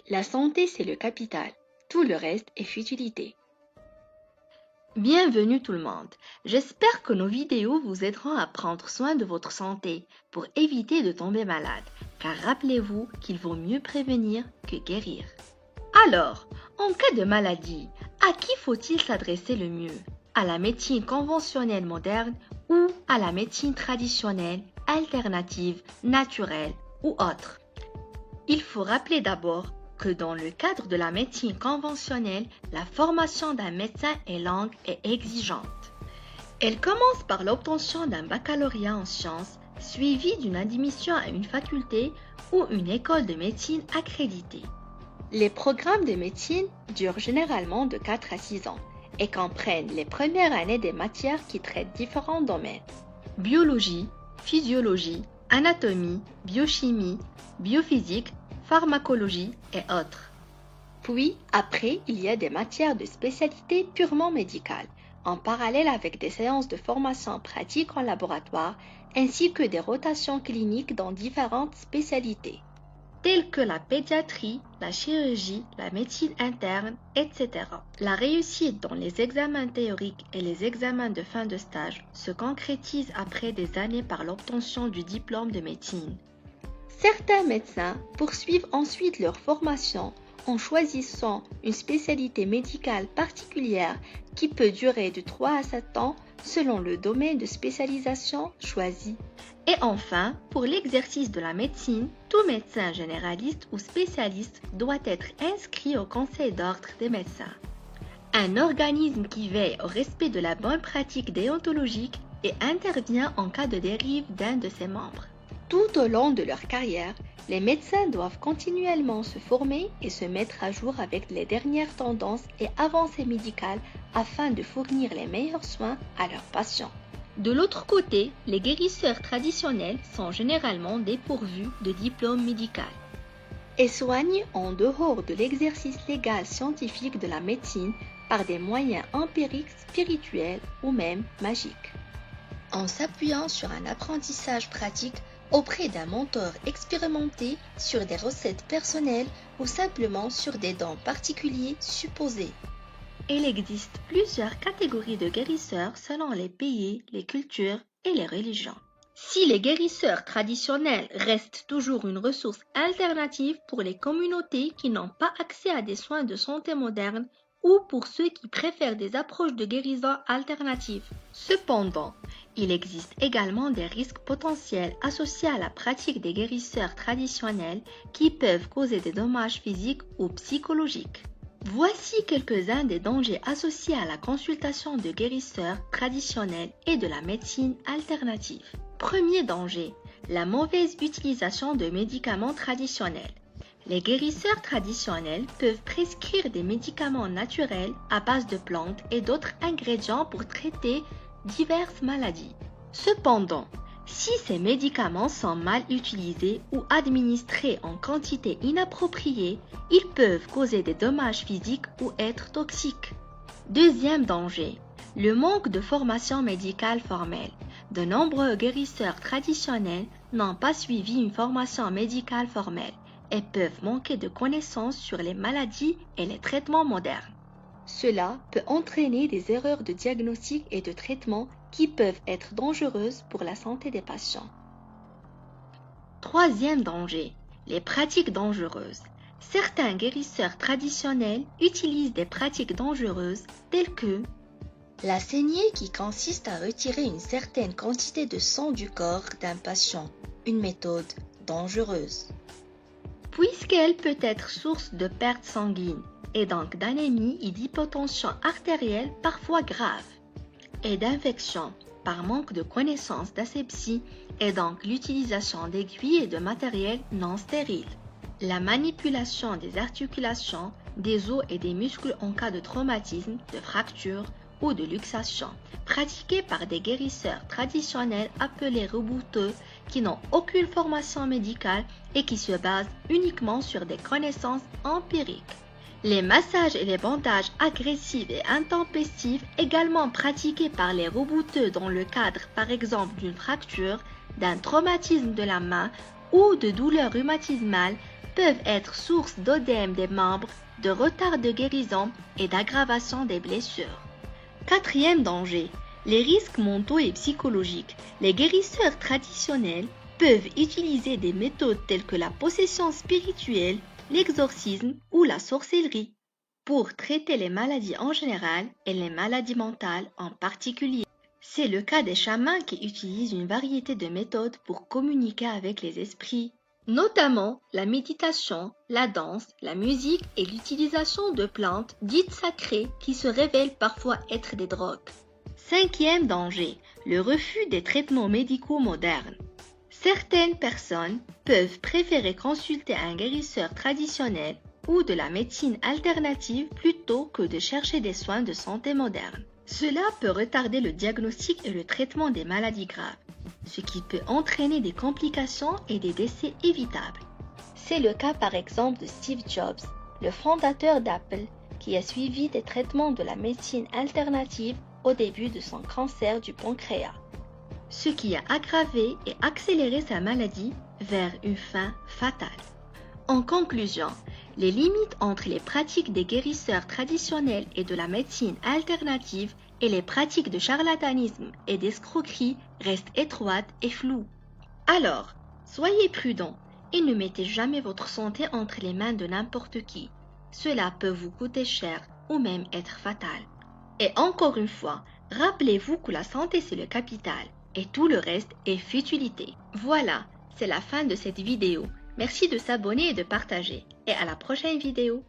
La santé, c'est le capital. Tout le reste est futilité. Bienvenue tout le monde. J'espère que nos vidéos vous aideront à prendre soin de votre santé pour éviter de tomber malade. Car rappelez-vous qu'il vaut mieux prévenir que guérir. Alors, en cas de maladie, à qui faut-il s'adresser le mieux? À la médecine conventionnelle moderne ou à la médecine traditionnelle, alternative, naturelle ou autre? Il faut rappeler d'abord que dans le cadre de la médecine conventionnelle, la formation d'un médecin est longue et exigeante. Elle commence par l'obtention d'un baccalauréat en sciences, suivi d'une admission à une faculté ou une école de médecine accréditée. Les programmes de médecine durent généralement de 4 à 6 ans et comprennent les premières années des matières qui traitent différents domaines. Biologie, physiologie, anatomie, biochimie, biophysique, pharmacologie et autres. Puis, après, il y a des matières de spécialité purement médicales, en parallèle avec des séances de formation pratique en laboratoire, ainsi que des rotations cliniques dans différentes spécialités, telles que la pédiatrie, la chirurgie, la médecine interne, etc. La réussite dans les examens théoriques et les examens de fin de stage se concrétise après des années par l'obtention du diplôme de médecine. Certains médecins poursuivent ensuite leur formation en choisissant une spécialité médicale particulière qui peut durer de 3 à 7 ans selon le domaine de spécialisation choisi. Et enfin, pour l'exercice de la médecine, tout médecin généraliste ou spécialiste doit être inscrit au Conseil d'ordre des médecins, un organisme qui veille au respect de la bonne pratique déontologique et intervient en cas de dérive d'un de ses membres. Tout au long de leur carrière, les médecins doivent continuellement se former et se mettre à jour avec les dernières tendances et avancées médicales afin de fournir les meilleurs soins à leurs patients. De l'autre côté, les guérisseurs traditionnels sont généralement dépourvus de diplôme médical et soignent en dehors de l'exercice légal scientifique de la médecine par des moyens empiriques, spirituels ou même magiques, en s'appuyant sur un apprentissage pratique auprès d'un mentor expérimenté sur des recettes personnelles ou simplement sur des dons particuliers supposés. Il existe plusieurs catégories de guérisseurs selon les pays, les cultures et les religions. Si les guérisseurs traditionnels restent toujours une ressource alternative pour les communautés qui n'ont pas accès à des soins de santé modernes ou pour ceux qui préfèrent des approches de guérison alternatives. Cependant, il existe également des risques potentiels associés à la pratique des guérisseurs traditionnels qui peuvent causer des dommages physiques ou psychologiques. Voici quelques-uns des dangers associés à la consultation de guérisseurs traditionnels et de la médecine alternative. Premier danger, la mauvaise utilisation de médicaments traditionnels. Les guérisseurs traditionnels peuvent prescrire des médicaments naturels à base de plantes et d'autres ingrédients pour traiter diverses maladies. Cependant, si ces médicaments sont mal utilisés ou administrés en quantité inappropriée, ils peuvent causer des dommages physiques ou être toxiques. Deuxième danger, le manque de formation médicale formelle. De nombreux guérisseurs traditionnels n'ont pas suivi une formation médicale formelle et peuvent manquer de connaissances sur les maladies et les traitements modernes. Cela peut entraîner des erreurs de diagnostic et de traitement qui peuvent être dangereuses pour la santé des patients. Troisième danger, les pratiques dangereuses. Certains guérisseurs traditionnels utilisent des pratiques dangereuses telles que la saignée qui consiste à retirer une certaine quantité de sang du corps d'un patient, une méthode dangereuse, puisqu'elle peut être source de pertes sanguines et donc d'anémie et d'hypotension artérielle parfois grave, et d'infection par manque de connaissances d'asepsie et donc l'utilisation d'aiguilles et de matériel non stérile. La manipulation des articulations, des os et des muscles en cas de traumatisme, de fracture ou de luxation, pratiquée par des guérisseurs traditionnels appelés rebouteux qui n'ont aucune formation médicale et qui se basent uniquement sur des connaissances empiriques. Les massages et les bandages agressifs et intempestifs, également pratiqués par les rebouteux dans le cadre par exemple d'une fracture, d'un traumatisme de la main ou de douleurs rhumatismales, peuvent être source d'œdème des membres, de retard de guérison et d'aggravation des blessures. Quatrième danger, les risques mentaux et psychologiques. Les guérisseurs traditionnels peuvent utiliser des méthodes telles que la possession spirituelle, l'exorcisme ou la sorcellerie pour traiter les maladies en général et les maladies mentales en particulier. C'est le cas des chamans qui utilisent une variété de méthodes pour communiquer avec les esprits, notamment la méditation, la danse, la musique et l'utilisation de plantes dites sacrées qui se révèlent parfois être des drogues. Cinquième danger, le refus des traitements médicaux modernes. Certaines personnes peuvent préférer consulter un guérisseur traditionnel ou de la médecine alternative plutôt que de chercher des soins de santé modernes. Cela peut retarder le diagnostic et le traitement des maladies graves, ce qui peut entraîner des complications et des décès évitables. C'est le cas par exemple de Steve Jobs, le fondateur d'Apple, qui a suivi des traitements de la médecine alternative au début de son cancer du pancréas, ce qui a aggravé et accéléré sa maladie vers une fin fatale. En conclusion, les limites entre les pratiques des guérisseurs traditionnels et de la médecine alternative et les pratiques de charlatanisme et d'escroquerie restent étroites et floues. Alors, soyez prudents et ne mettez jamais votre santé entre les mains de n'importe qui. Cela peut vous coûter cher ou même être fatal. Et encore une fois, rappelez-vous que la santé c'est le capital et tout le reste est futilité. Voilà, c'est la fin de cette vidéo. Merci de s'abonner et de partager. Et à la prochaine vidéo.